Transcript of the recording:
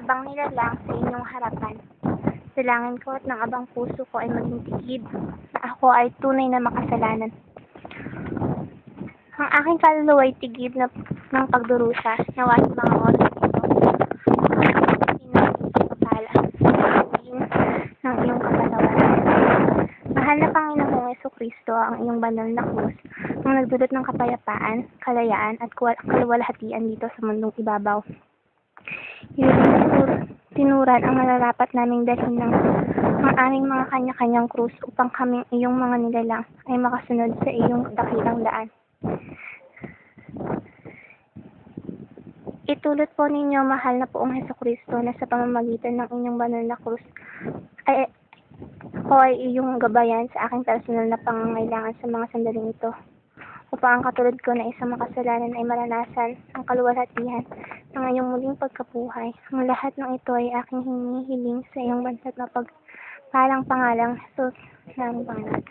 habang nilalang sa inyong harapan. Dalangin ko at ng abang puso ko ay maging tigib na ako ay tunay na makasalanan. Ang aking kaluluwa ay tigib na ng pagdurusa, nawa sa mga oras nito. Pagpapala, ng iyong kapatawaran. Mahal na Panginoong Jesucristo, ang iyong banal na krus, ang nagdulot ng kapayapaan, kalayaan, at kaluwalhatian dito sa mundong ibabaw. Tinuran ang nararapat naming dalhin ng ang aming mga kanya-kanyang krus upang kaming iyong mga nilalang ay makasunod sa iyong dakilang daan. Itulot po ninyo, mahal na Poong Jesucristo, na sa pamamagitan ng inyong banal na krus ay ako ay iyong gabayan sa aking personal na pangangailangan sa mga sandaling ito, upang ang katulad ko na isang makasalanan ay maranasan ang kaluwalhatian ng iyong muling pagkabuhay. Ang lahat ng ito ay aking hinihiling sa iyong banal na pagpalang pangalang Jesus ng Panginoon.